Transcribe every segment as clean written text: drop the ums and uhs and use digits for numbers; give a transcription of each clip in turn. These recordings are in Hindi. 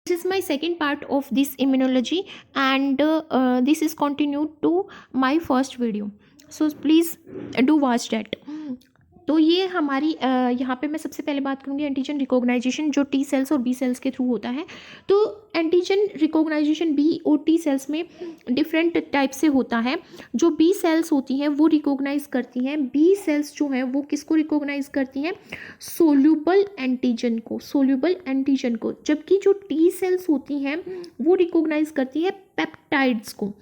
This is my second part of this immunology, and this is continued to my first video, so please do watch that. तो ये हमारी यहाँ पे मैं सबसे पहले बात करूँगी एंटीजन रिकॉग्नाइजेशन जो टी सेल्स और बी सेल्स के थ्रू होता है। तो एंटीजन रिकॉग्नाइजेशन बी और टी सेल्स में डिफरेंट टाइप से होता है। जो बी सेल्स होती हैं वो रिकॉग्नाइज करती हैं, बी सेल्स जो हैं वो किसको रिकॉग्नाइज करती हैं, सोल्यूबल एंटीजन को, जबकि जो टी सेल्स होती हैं वो रिकॉग्नाइज करती है पेप्टाइड्स को।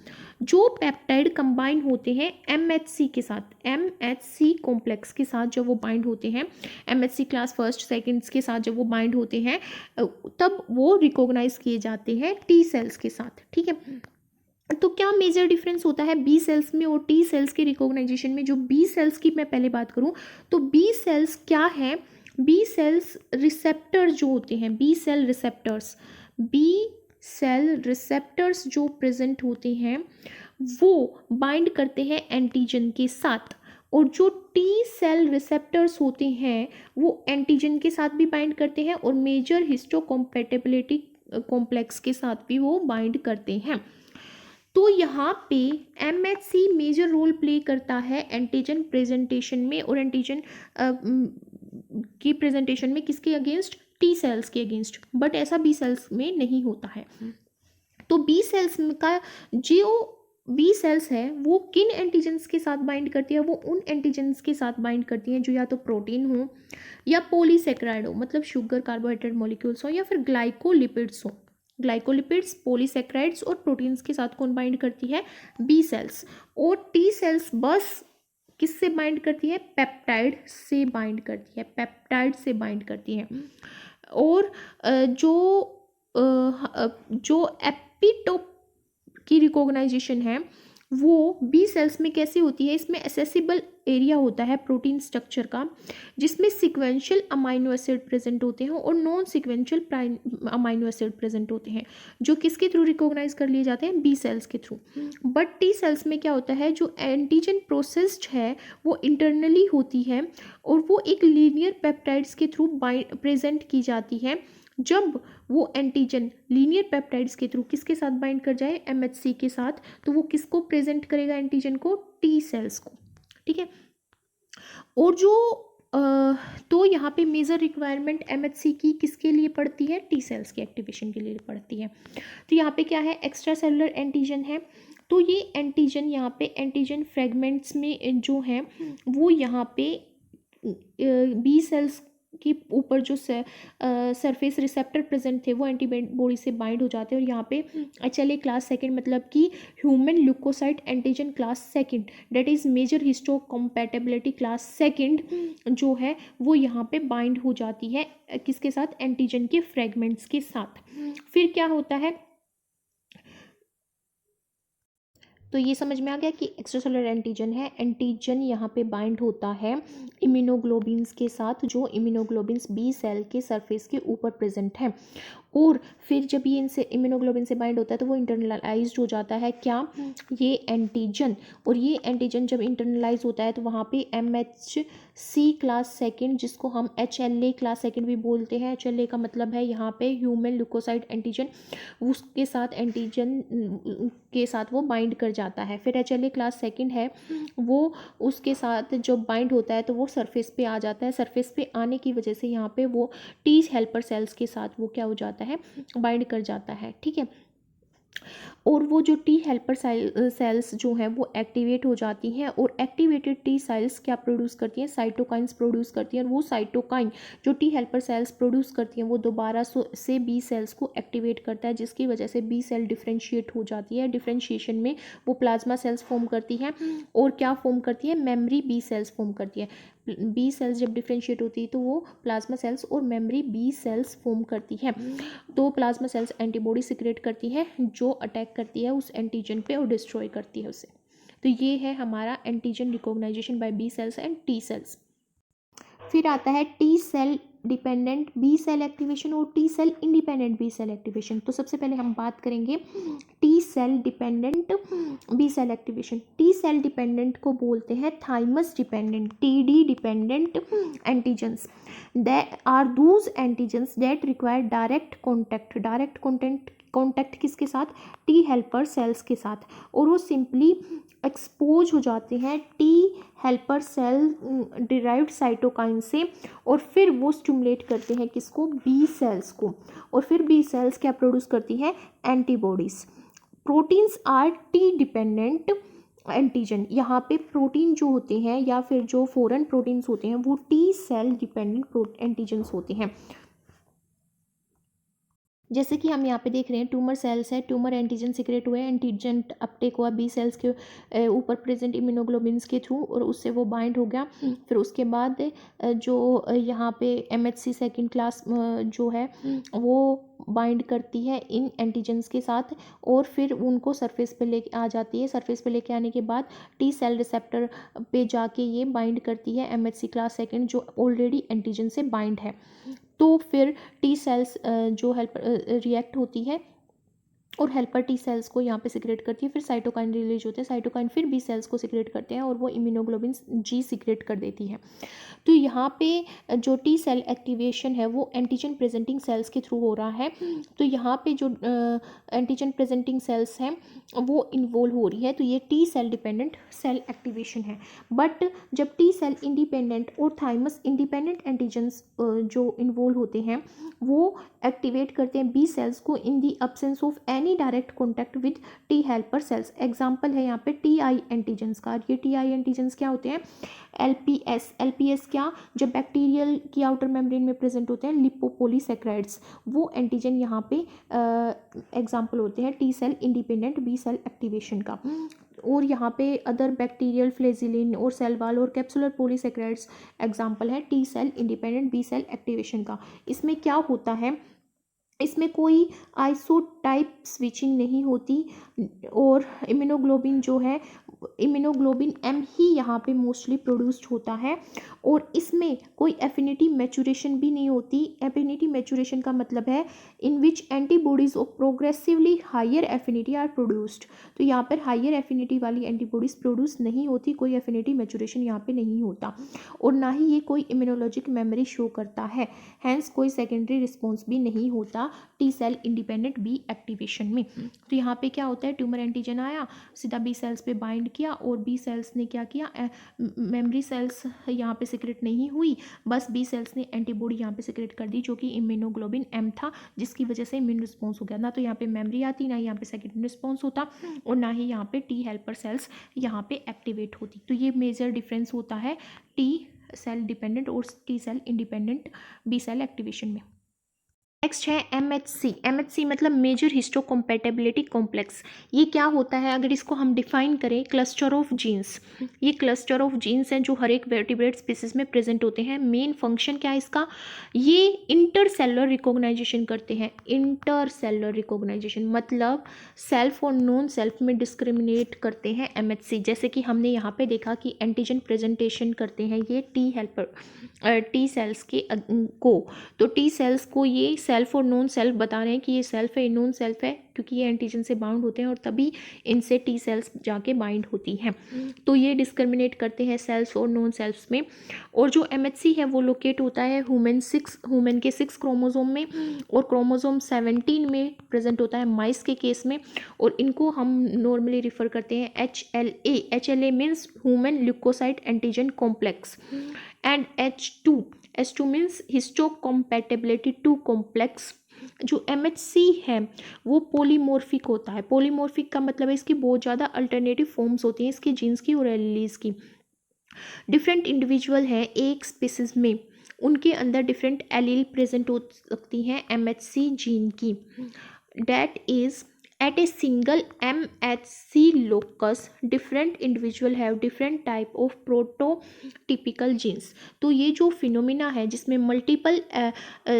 जो पेप्टाइड कंबाइन होते हैं एमएचसी के साथ, एमएचसी कॉम्प्लेक्स के साथ जब वो बाइंड होते हैं, एमएचसी क्लास फर्स्ट सेकंड्स के साथ जब वो बाइंड होते हैं तब वो रिकॉग्नाइज किए जाते हैं टी सेल्स के साथ। ठीक है, तो क्या मेजर डिफरेंस होता है बी सेल्स में और टी सेल्स के रिकॉग्नाइजेशन में। जो बी सेल्स की मैं पहले बात करूं तो बी सेल्स क्या है, बी सेल्स रिसेप्टर जो होते हैं, बी सेल रिसेप्टर्स जो प्रेजेंट होते हैं वो बाइंड करते हैं एंटीजन के साथ, और जो टी सेल रिसेप्टर्स होते हैं वो एंटीजन के साथ भी बाइंड करते हैं और मेजर हिस्टोकॉम्पैटिबिलिटी कॉम्प्लेक्स के साथ भी वो बाइंड करते हैं। तो यहाँ पे एमएचसी मेजर रोल प्ले करता है एंटीजन प्रेजेंटेशन में, और एंटीजन की प्रेजेंटेशन में किसके अगेंस्ट, टी सेल्स के अगेंस्ट, बट ऐसा बी सेल्स में नहीं होता है। तो बी सेल्स का जो बी सेल्स है वो किन एंटीजन्स के साथ बाइंड करती है, वो उन एंटीजन्स के साथ बाइंड करती हैं जो या तो प्रोटीन हो या पॉलीसेक्राइड हो, मतलब शुगर कार्बोहाइड्रेट मॉलिक्यूल्स हो, या फिर ग्लाइकोलिपिड्स हो। ग्लाइकोलिपिड्स, पॉलीसेक्राइड्स और प्रोटीन्स के साथ कौन बाइंड करती है, बी सेल्स। और टी सेल्स बस किससे बाइंड करती है, पेप्टाइड से बाइंड करती है, पेप्टाइड से बाइंड करती है। और जो एपिटोप की रिकॉग्नाइजेशन है वो बी सेल्स में कैसे होती है, इसमें एसेसिबल एरिया होता है प्रोटीन स्ट्रक्चर का जिसमें सीक्वेंशियल अमाइनो एसिड प्रेजेंट होते हैं और non sequential amino acid present होते हैं, जो किसके थ्रू रिकॉग्नाइज कर लिए जाते हैं, बी सेल्स के थ्रू। बट टी सेल्स में क्या होता है, जो एंटीजन प्रोसेस्ड है वो इंटरनली होती है और वो एक लीनियर पेप्टाइड्स के थ्रू प्रेजेंट की जाती है। जब वो एंटीजन लीनियर पेप्टाइड्स के थ्रू किसके साथ बाइंड कर जाए, एमएचसी के साथ, तो वो किसको प्रेजेंट करेगा एंटीजन को, टी सेल्स को। ठीक है, और तो यहाँ पे मेजर रिक्वायरमेंट एमएचसी की किसके लिए पड़ती है, टी सेल्स के एक्टिवेशन के लिए पड़ती है। तो यहाँ पे क्या है, एक्स्ट्रा सेलुलर एंटीजन है। तो ये एंटीजन यहाँ पे एंटीजन फ्रेगमेंट्स में जो है वो यहाँ पे बी सेल्स के ऊपर जो सरफेस रिसेप्टर प्रेजेंट थे वो एंटीबॉडी से बाइंड हो जाते हैं, और यहाँ पे एचएलए क्लास सेकंड मतलब कि human leukocyte antigen class second, that is major histocompatibility class second जो है वो यहाँ पे बाइंड हो जाती है किसके साथ, एंटीजन के फ्रेगमेंट्स के साथ। फिर क्या होता है, तो ये समझ में आ गया कि एक्स्ट्रासेलुलर एंटीजन है, एंटीजन यहाँ पे बाइंड होता है इम्यूनोग्लोबिन्स के साथ, जो इम्यूनोग्लोबिन्स बी सेल के सरफेस के ऊपर प्रेजेंट है। और फिर जब ये इनसे इम्यूनोग्लोबिन से बाइंड होता है तो वो इंटरनलाइज्ड हो जाता है क्या, ये एंटीजन। और ये एंटीजन जब इंटरनलाइज होता है तो वहाँ पे एमएचसी क्लास सेकंड, जिसको हम एचएलए क्लास सेकंड भी बोलते हैं, एचएलए का मतलब है यहाँ पे ह्यूमन ल्यूकोसाइट एंटीजन, उसके साथ एंटीजन के साथ वो बाइंड कर जाता है। फिर एचएलए क्लास सेकंड है वो उसके साथ जब बाइंड होता है तो वो सरफेस पे आ जाता है, सरफेस पे आने की वजह से यहाँ पे वो टी हेल्पर सेल्स के साथ वो क्या हो जाता है, बाइंड कर जाता है। ठीक है, और वो जो टी हेल्पर सेल्स जो हैं वो एक्टिवेट हो जाती हैं, और एक्टिवेटेड टी सेल्स क्या प्रोड्यूस करती हैं, साइटोकाइंस प्रोड्यूस करती हैं, और वो साइटोकाइन जो टी हेल्पर सेल्स प्रोड्यूस करती हैं वो दोबारा से बी सेल्स को एक्टिवेट करता है, जिसकी वजह से बी सेल डिफ्रेंशिएट हो जाती है। डिफ्रेंशिएशन में वो प्लाज्मा सेल्स फॉर्म करती हैं, और क्या फॉर्म करती है, मेमोरी बी सेल्स फॉर्म करती है। बी सेल्स जब डिफ्रेंशिएट होती है तो वो प्लाज्मा सेल्स और मेमोरी बी सेल्स फॉर्म करती है। तो प्लाज्मा सेल्स एंटीबॉडी सिक्रेट करती है जो अटैक करती है उस एंटीजन पे और डिस्ट्रॉय करती है उसे। तो ये है हमारा antigen recognisation by B cells and T cells. फिर आता है T cell dependent B cell activation और T cell independent B cell activation. तो सबसे पहले हम बात करेंगे T cell dependent B cell activation. T cell dependent को बोलते हैं thymus dependent, TD dependent antigens. They are those antigens that require direct contact. Direct contact किसके साथ? टी हेल्पर सेल्स के साथ, और वो सिंपली एक्सपोज हो जाते हैं T helper cell derived cytokine से, और फिर वो स्टिमुलेट करते हैं किसको? बी सेल्स को, और फिर बी सेल्स क्या प्रोड्यूस करती हैं? Antibodies. Proteins R T dependent antigen. यहाँ पे प्रोटीन जो होते हैं या फिर जो फॉरेन प्रोटीन्स होते हैं वो टी सेल डिपेंडेंट एंटीजन्स होते हैं। जैसे कि हम यहाँ पे देख रहे हैं ट्यूमर सेल्स है, ट्यूमर एंटीजन सिक्रेट हुए, एंटीजन अपटेक हुआ बी सेल्स के ऊपर प्रेजेंट इम्यूनोग्लोबिन्स के थ्रू, और उससे वो बाइंड हो गया। फिर उसके बाद जो यहाँ पे एमएचसी सेकेंड क्लास जो है वो बाइंड करती है इन एंटीजन्स के साथ, और फिर उनको सरफेस पे ले आ जाती है। सरफेस पे लेके आने के बाद टी सेल रिसेप्टर पे जाके ये बाइंड करती है एमएचसी क्लास सेकेंड जो ऑलरेडी एंटीजन से बाइंड है। तो फिर टी सेल्स जो हेल्पर रिएक्ट होती है और हेल्पर टी सेल्स को यहाँ पे सिक्रेट करती है। फिर साइटोकाइन रिलीज होते हैं, साइटोकाइन फिर बी सेल्स को सिक्रेट करते हैं और वो इम्यूनोग्लोबिन जी सिक्रेट कर देती है। तो यहाँ पे जो टी सेल एक्टिवेशन है वो एंटीजन प्रेजेंटिंग सेल्स के थ्रू हो रहा है। तो यहाँ पे जो एंटीजन प्रेजेंटिंग सेल्स हैं वो इन्वॉल्व हो रही है, तो ये T cell dependent cell activation है। बट जब टी सेल इंडिपेंडेंट और थाइमस इंडिपेंडेंट एंटीजन्स जो इन्वॉल्व होते हैं वो एक्टिवेट करते हैं बी सेल्स को in the absence of any direct contact with T helper cells. Example है यहाँ पे टी आई एंटीजन्स का। ये टी आई एंटीजन्स क्या होते हैं? एलपीएस क्या? जब बैक्टीरियल की आउटर मेम्ब्रेन में प्रेजेंट होते हैं लिपोपोलीसेक्राइड्स, वो एंटीजन यहाँ पे एग्जाम्पल होते हैं T cell independent B cell activation का। और यहाँ पे अदर बैक्टीरियल फ्लेजिलिन और सेल वाल और कैप्सुलर पॉलीसेक्राइड्स एग्जाम्पल है T cell independent B cell activation का। इसमें क्या होता है? इसमें कोई आइसोटाइप स्विचिंग नहीं होती, और इम्यूनोग्लोबिन जो है इम्यूनोग्लोबिन एम ही यहाँ पे मोस्टली प्रोड्यूस्ड होता है, और इसमें कोई एफिनिटी मैचुरेशन भी नहीं होती। एफिनिटी मैचुरेशन का मतलब है in which antibodies of progressively higher affinity are produced. तो यहाँ पर हायर एफिनिटी वाली एंटीबॉडीज प्रोड्यूस नहीं होती, कोई एफिनिटी मैचुरेशन यहाँ पे नहीं होता, और ना ही ये कोई इम्यूनोलॉजिक मेमोरी शो करता है। हैंस कोई सेकेंडरी रिस्पॉन्स भी नहीं होता T cell independent B activation में। तो यहाँ पे क्या होता है? ट्यूमर एंटीजन आया, सीधा बी सेल्स पे बाइंड किया, और बी सेल्स ने क्या किया? मेमोरी सेल्स यहाँ पे सिक्रेट नहीं हुई, बस बी सेल्स ने एंटीबॉडी यहाँ पे सिक्रेट कर दी जो कि इम्यूनोग्लोबिन एम था, जिसकी वजह से इम्यून रिस्पॉन्स हो गया। ना तो यहाँ पे मेमोरी आती, ना यहाँ पे सेकेंडरी रिस्पॉन्स होता, और ना ही यहाँ पे टी हेल्पर सेल्स यहाँ पे एक्टिवेट होती। तो ये मेजर डिफरेंस होता है टी सेल डिपेंडेंट और T cell independent B cell activation में। नेक्स्ट है एमएचसी। एमएचसी मतलब मेजर हिस्टोकम्पैटिबिलिटी कॉम्प्लेक्स। ये क्या होता है? अगर इसको हम डिफाइन करें, क्लस्टर ऑफ जीन्स। ये क्लस्टर ऑफ जीन्स हैं जो हर एक वर्टिब्रेट स्पीसीज में प्रेजेंट होते हैं। मेन फंक्शन क्या है इसका? ये इंटरसेलुलर रिकॉग्नाइजेशन करते हैं। इंटरसेलुलर रिकॉग्नाइजेशन मतलब सेल्फ और नॉन सेल्फ में डिस्क्रिमिनेट करते हैं एमएचसी। जैसे कि हमने यहाँ पे देखा कि एंटीजन प्रेजेंटेशन करते हैं ये टी हेल्पर टी सेल्स के को। तो टी सेल्स को ये सेल्फ और नॉन सेल्फ बता रहे हैं कि ये सेल्फ है, नॉन सेल्फ है, क्योंकि ये एंटीजन से बाउंड होते हैं और तभी इनसे टी सेल्स जाके बाइंड होती हैं। तो ये डिस्क्रिमिनेट करते हैं सेल्स और नॉन सेल्फ्स में। और जो एमएचसी है वो लोकेट होता है ह्यूमन के 6 क्रोमोसोम में, और क्रोमोसोम 17 में प्रेजेंट होता है माइस के केस में। और इनको हम नॉर्मली रिफर करते हैं HLA। HLA means human leukocyte antigen complex, and H2 means histocompatibility 2 complex. जो MHC है वो पोलीमॉर्फिक होता है। पोलीमॉर्फिक का मतलब है इसकी बहुत ज़्यादा अल्टरनेटिव फॉर्म्स होती हैं इसकी जीन्स की और एलील्स की। डिफरेंट इंडिविजुअल है एक स्पीसीज में, उनके अंदर डिफरेंट एलील प्रेजेंट हो सकती हैं MHC जीन की। That is at a single MHC locus different individual have different type of prototypical genes। तो ये जो फिनोमिना है जिसमें मल्टीपल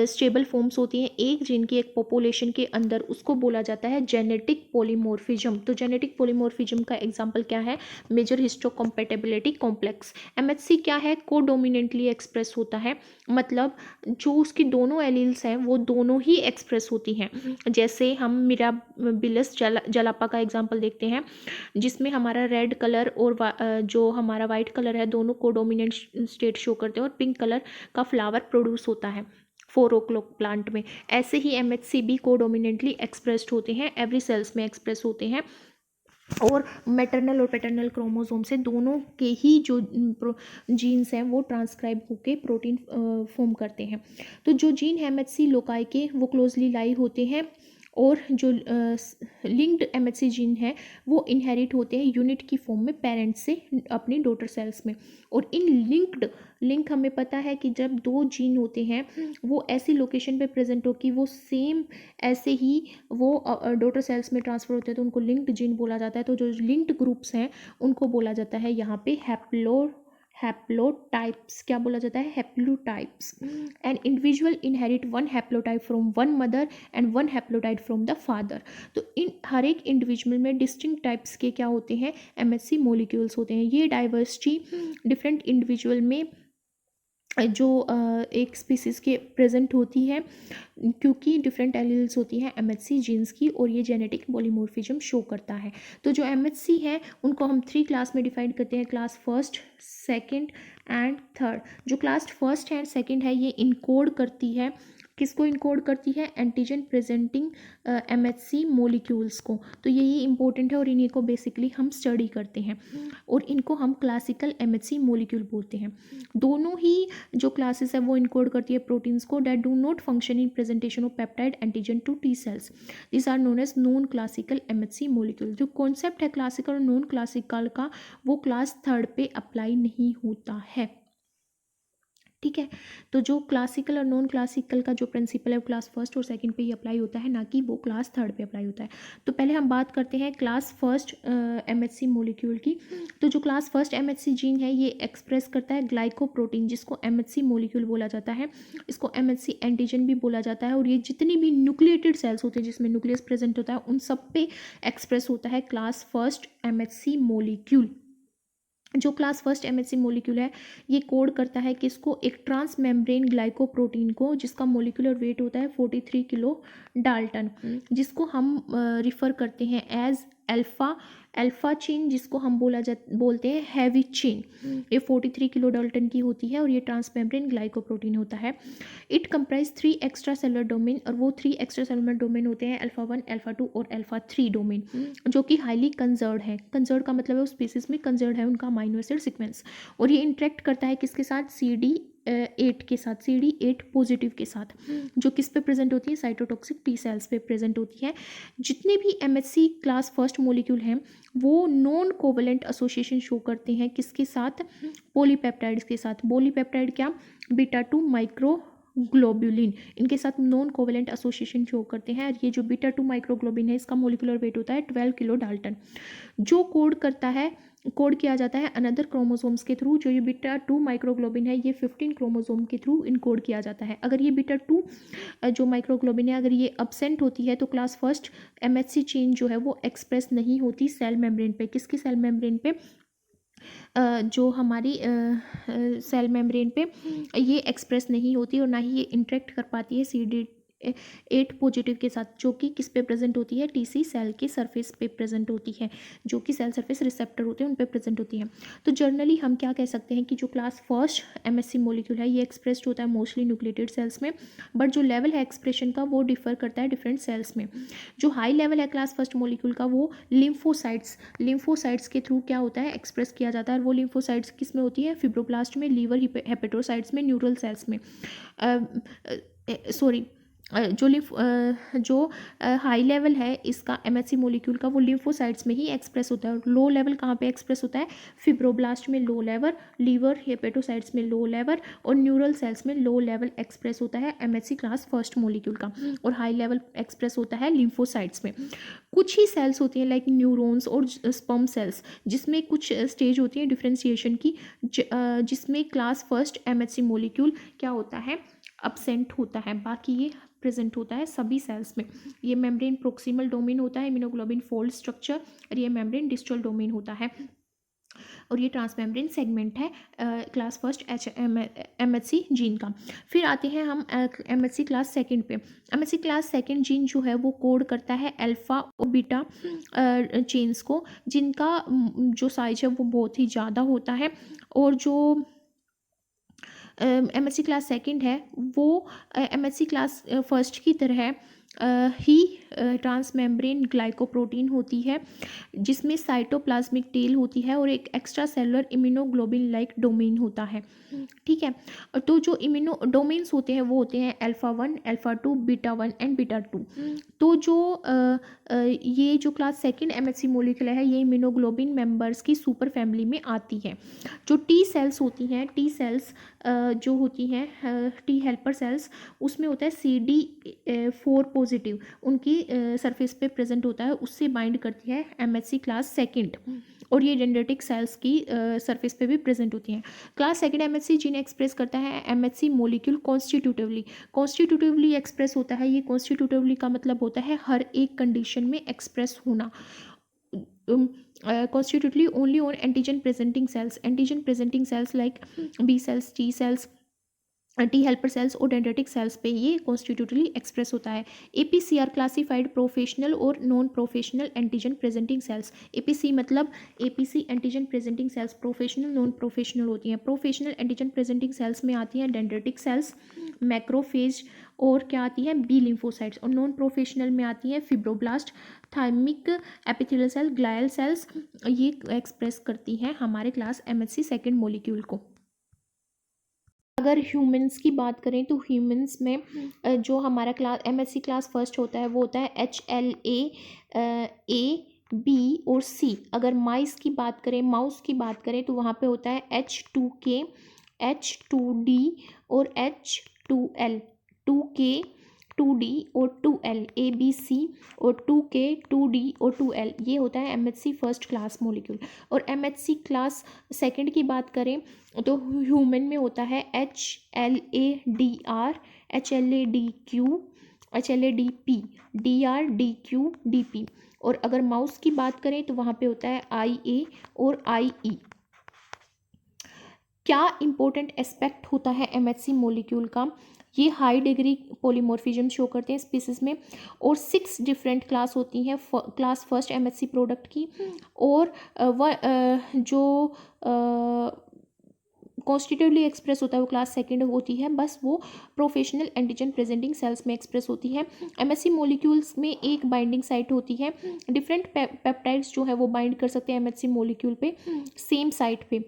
स्टेबल फॉर्म्स होती हैं एक जीन की एक पॉपुलेशन के अंदर, उसको बोला जाता है जेनेटिक पॉलीमॉर्फिज्म। तो जेनेटिक पॉलीमॉर्फिज्म का एग्जांपल क्या है? Major histocompatibility complex. एमएचसी क्या है? कोडोमिनेंटली एक्सप्रेस होता है, मतलब जो उसकी दोनों एलील्स हैं वो दोनों ही एक्सप्रेस होती हैं। जैसे हम मिराबिलस जलापा का एग्जांपल देखते हैं, जिसमें हमारा रेड कलर और जो हमारा वाइट कलर है दोनों कोडोमिनेंट स्टेट शो करते हैं और पिंक कलर का फ्लावर प्रोड्यूस होता है 4 o'clock प्लांट में। ऐसे ही एमएचसी भी कोडोमिनेंटली एक्सप्रेस्ड होते हैं, एवरी सेल्स में एक्सप्रेस होते हैं, और मैटरनल और पैटर्नल क्रोमोसोम से दोनों के ही जो जीन्स हैं वो ट्रांसक्राइब होके प्रोटीन फॉर्म करते हैं। तो जो जीन एमएचसी लोकाई के वो क्लोजली लाई होते हैं, और जो लिंक्ड एमएचसी जीन है वो इनहेरिट होते हैं यूनिट की फॉर्म में पेरेंट्स से अपनी डॉटर सेल्स में। और इन लिंक हमें पता है कि जब दो जीन होते हैं वो ऐसी लोकेशन पे प्रेजेंट हो कि वो सेम ऐसे ही वो डॉटर सेल्स में ट्रांसफर होते हैं तो उनको लिंक्ड जीन बोला जाता है। तो जो लिंक्ड ग्रुप्स हैं उनको बोला जाता है यहाँ पे हैप्लोटाइप्स। क्या बोला जाता है? Haplotypes. An individual inherit one haplotype from one mother and one haplotype from the father. तो इन हर एक इंडिविजुअल में डिस्टिंक्ट टाइप्स के क्या होते हैं? एमएचसी मॉलिक्यूल्स होते हैं। ये डाइवर्सिटी डिफरेंट इंडिविजुअल में जो एक स्पीसीज़ के प्रेजेंट होती है क्योंकि डिफरेंट एलील्स होती हैं एमएचसी जीन्स की, और ये जेनेटिक पॉलीमॉर्फिज्म शो करता है। तो जो एमएचसी है उनको हम 3 क्लास में डिफाइन करते हैं, class first, second and third. जो क्लास फर्स्ट एंड सेकंड है ये इनकोड करती है, किसको इनकोड करती है? एंटीजन प्रेजेंटिंग एमएचसी मॉलिक्यूल्स को। तो यही इंपॉर्टेंट है और इन्हीं को बेसिकली हम स्टडी करते हैं, और इनको हम क्लासिकल एमएचसी मॉलिक्यूल बोलते हैं। दोनों ही जो क्लासेस है वो इनकोड करती है प्रोटीन्स को that do not function in presentation of peptide antigen to T cells. This are known as non classical MHC molecule. जो कॉन्सेप्ट है क्लासिकल और नॉन क्लासिकल का वो क्लास थर्ड पे अप्लाई नहीं होता है, ठीक है। तो जो क्लासिकल और नॉन क्लासिकल का जो प्रिंसिपल है वो क्लास फर्स्ट और सेकंड पे ही अप्लाई होता है, ना कि वो क्लास थर्ड पे अप्लाई होता है। तो पहले हम बात करते हैं क्लास फर्स्ट एमएचसी मॉलिक्यूल की। तो जो क्लास फर्स्ट एमएचसी जीन है ये एक्सप्रेस करता है ग्लाइकोप्रोटीन, जिसको एमएचसी मॉलिक्यूल बोला जाता है। इसको एमएचसी एंटीजन भी बोला जाता है, और ये जितनी भी न्यूक्लिएटेड सेल्स होते हैं जिसमें न्यूक्लियस प्रेजेंट होता है उन सब पे एक्सप्रेस होता है क्लास फर्स्ट एमएचसी मॉलिक्यूल। जो क्लास फर्स्ट एमएचसी मॉलिक्यूल है ये कोड करता है कि इसको एक ट्रांस मेम्ब्रेन ग्लाइकोप्रोटीन को, जिसका मॉलिक्यूलर वेट होता है 43 किलो डाल्टन, जिसको हम रिफ़र करते हैं एज अल्फा चेन, जिसको हम बोलते हैं हैवी चेन। ये 43 किलो डाल्टन की होती है और ये ट्रांस मेम्ब्रेन ग्लाइकोप्रोटीन होता है। It comprise 3 extra cellular domain, और वो 3 एक्स्ट्रा सेलुलर डोमेन होते हैं अल्फा 1, अल्फा 2 और अल्फा 3 डोमेन, जो कि हाईली कंजर्व्ड है। कंजर्व्ड का मतलब है उस स्पीसीज में कंजर्व्ड है उनका अमाइनो एसिड सीक्वेंस, और ये इंटरेक्ट करता है किसके साथ? CD8 के साथ, CD8 पॉजिटिव के साथ, जो किस पे प्रेजेंट होती है? साइटोटॉक्सिक टी सेल्स पे प्रेजेंट होती है। जितने भी एमएचसी क्लास फर्स्ट मॉलिक्यूल हैं वो नॉन कोवेलेंट एसोसिएशन शो करते हैं किसके साथ? पॉलीपेप्टाइड्स के साथ। पॉलीपेप्टाइड क्या? बीटा 2 माइक्रोग्लोबुलिन, इनके साथ नॉन कोवेलेंट एसोसिएशन शो करते हैं। और ये जो बीटा 2 माइक्रोग्लोबिन है इसका मोलिकुलर वेट होता है 12 किलो डाल्टन, जो कोड किया जाता है अनदर क्रोमोसोम्स के थ्रू। जो ये बीटा 2 माइक्रोग्लोबिन है ये 15 क्रोमोसोम के थ्रू इनकोड किया जाता है। अगर ये बीटा 2 जो माइक्रोग्लोबिन है अगर ये अब्सेंट होती है तो क्लास फर्स्ट एमएचसी चेन जो है वो एक्सप्रेस नहीं होती सेल मेम्ब्रेन पे। किसकी सेल मेम्ब्रेन पे? जो हमारी सेल मेम्ब्रेन पे ये एक्सप्रेस नहीं होती, और ना ही ये इंटरेक्ट कर पाती है CD8 पॉजिटिव के साथ, जो कि किस पे प्रेजेंट होती है? टीसी सेल के सरफेस पे प्रेजेंट होती है, जो कि सेल सरफेस रिसेप्टर होते हैं उन पे प्रेजेंट होती है। तो जनरली हम क्या कह सकते हैं कि जो क्लास फर्स्ट एमएचसी मॉलिक्यूल है ये एक्सप्रेस्ड होता है मोस्टली न्यूक्लिएटेड सेल्स में, बट जो लेवल है एक्सप्रेशन का वो डिफर करता है डिफरेंट सेल्स में। जो हाई लेवल है क्लास फर्स्ट मॉलिक्यूल का वो लिम्फोसाइट्स के थ्रू क्या होता है? एक्सप्रेस किया जाता है। और वो लिम्फोसाइट्स किस में होती है? फिब्रोब्लास्ट में, लीवर, हेपेटोसाइट्स में, न्यूरल सेल्स में, सॉरी जो हाई लेवल है इसका एमएचसी मोलिक्यूल का, वो लिम्फोसाइट्स में ही एक्सप्रेस होता है। और लो लेवल कहाँ पे एक्सप्रेस होता है? फिब्रोब्लास्ट में लो लेवल, लीवर हेपेटोसाइट्स में लो लेवल और न्यूरल सेल्स में लो लेवल एक्सप्रेस होता है एमएचसी क्लास फर्स्ट मोलिक्यूल का। और हाई लेवल एक्सप्रेस होता है लिम्फोसाइट्स में। कुछ ही सेल्स होती हैं लाइक न्यूरॉन्स और स्पर्म सेल्स, जिसमें कुछ स्टेज होती है डिफ्रेंसिएशन की, जिसमें क्लास फर्स्ट एमएचसी मोलिक्यूल क्या होता है? अब्सेंट होता है। बाकी ये प्रेजेंट होता है सभी सेल्स में। ये मेम्ब्रेन प्रोक्सिमल डोमेन होता है इम्यूनोग्लोबिन फोल्ड स्ट्रक्चर, और ये मेम्ब्रेन डिस्टल डोमेन होता है, और ये ट्रांसमेम्ब्रेन सेगमेंट है क्लास फर्स्ट एमएचसी जीन का। फिर आते हैं हम एमएचसी क्लास सेकंड पे। एमएचसी क्लास सेकंड जीन जो है वो कोड करता है अल्फा और बीटा चेन्स को, जिनका जो साइज है वो बहुत ही ज़्यादा होता है। और जो एमएससी क्लास सेकंड है वो एमएससी क्लास फर्स्ट की तरह ही ट्रांसमेम्ब्रेन ग्लाइकोप्रोटीन होती है, जिसमें साइटोप्लाज्मिक टेल होती है और एक extra cellular immunoglobulin like domain होता है। ठीक है। तो जो इम्यूनो डोमेन्स होते हैं वो होते हैं alpha 1, alpha 2, beta 1 and beta 2। तो जो ये जो क्लास सेकंड एमएचसी मोलिकुलर है ये इम्यूनोग्लोबिन मेंबर्स की सुपर फैमिली में आती है। जो टी सेल्स होती हैं, टी सेल्स जो होती हैं टी हेल्पर सेल्स, उसमें होता है CD4 पॉजिटिव, उनकी सरफेस पे प्रेजेंट होता है, उससे बाइंड करती है एमएचसी क्लास सेकंड, और ये डेंड्रिटिक सेल्स की सरफेस पे भी प्रेजेंट होती हैं। Class second MHC gene express करता है एमएचसी मोलिक्यूल कॉन्स्टिट्यूटिवली एक्सप्रेस होता है। ये कॉन्स्टिट्यूटिवली का मतलब होता है हर एक कंडीशन में एक्सप्रेस होना। constitutively only on antigen presenting cells like B cells, T cells, T helper sales और डेंड्रिटिक सेल्स पे ये कॉन्स्टिट्यूटिवली एक्सप्रेस होता है। APC क्लासिफाइड प्रोफेशनल और non professional antigen presenting sales. APC मतलब APC antigen presenting sales professional non professional होती हैं। प्रोफेशनल एंटीजन प्रेजेंटिंग सेल्स में आती हैं डेंड्रिटिक सेल्स, मैक्रोफेज और क्या आती है बी लिम्फोसाइट्स, और नॉन प्रोफेशनल में आती हैं fibroblast, thymic epithelial cell, glial cells. ये एक्सप्रेस करती हैं हमारे क्लास एमएचसी सेकेंड मोलिक्यूल को। अगर ह्यूमंस की बात करें तो ह्यूमंस में जो हमारा क्लास एमएससी क्लास फर्स्ट होता है वो होता है HLA-A, B और C। अगर माइस की बात करें, माउस की बात करें तो वहाँ पे होता है H2K, H2D और H2L, 2K 2D और 2L, ABC और 2K 2D और 2L, ये होता है एमएचसी फर्स्ट क्लास मोलिक्यूल। और एमएचसी क्लास सेकंड की बात करें तो ह्यूमन में होता है HLA-DR, HLA-DQ, HLA-DP, DR-DQ-DP। और अगर माउस की बात करें तो वहाँ पे होता है IA और IE। क्या इंपॉर्टेंट एस्पेक्ट होता है एमएचसी मोलिक्यूल का? ये हाई डिग्री पॉलीमॉर्फिज्म शो करते हैं स्पीसीज में, और 6 डिफरेंट क्लास होती हैं क्लास फर्स्ट एमएचसी प्रोडक्ट की। और जो कॉन्स्टिट्यूटिवली एक्सप्रेस होता है वो क्लास सेकंड होती है, बस वो प्रोफेशनल एंटीजन प्रेजेंटिंग सेल्स में एक्सप्रेस होती है। एमएचसी मोलिक्यूल्स में एक बाइंडिंग साइट होती है, डिफरेंट पेप्टाइड्स जो है वो बाइंड कर सकते हैं एमएचसी मोलिक्यूल पे सेम साइट पे,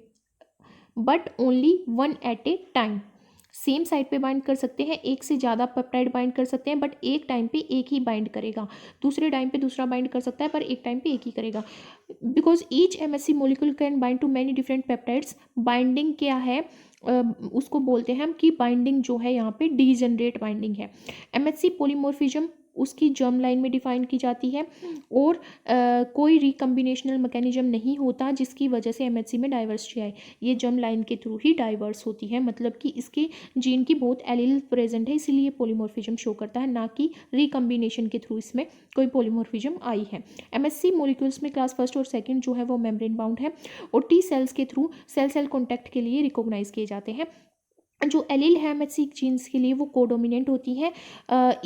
but only one at a time. Same site पे बाइंड कर सकते हैं, एक से ज़्यादा पेप्टाइड बाइंड कर सकते हैं, बट एक टाइम पे एक ही बाइंड करेगा। दूसरे टाइम पे दूसरा बाइंड कर सकता है पर एक टाइम पे एक ही करेगा। Because each MSC molecule can bind to many different peptides. Binding क्या है उसको बोलते हैं हम कि बाइंडिंग जो है यहाँ पे डीजनरेट बाइंडिंग है। एमएचसी पॉलीमॉर्फिज्म उसकी जर्म लाइन में डिफाइन की जाती है, और कोई रिकम्बिनेशनल मैकेनिज्म नहीं होता जिसकी वजह से एमएचसी में डाइवर्सिटी आए। ये जर्म लाइन के थ्रू ही डाइवर्स होती है, मतलब कि इसके जीन की बहुत एलील प्रेजेंट है, इसीलिए पॉलीमॉर्फिज्म शो करता है, ना कि रिकम्बिनेशन के थ्रू इसमें कोई पॉलीमॉर्फिज्म आई है। एमएचसी मोलिक्यूल्स में क्लास फर्स्ट और सेकंड जो है वो मेम्ब्रेन बाउंड है, और टी सेल्स के थ्रू सेल सेल कॉन्टैक्ट के लिए रिकॉग्नाइज किए जाते हैं। जो एलील है एमएचसी जीन्स के लिए वो कोडोमिनेंट होती है।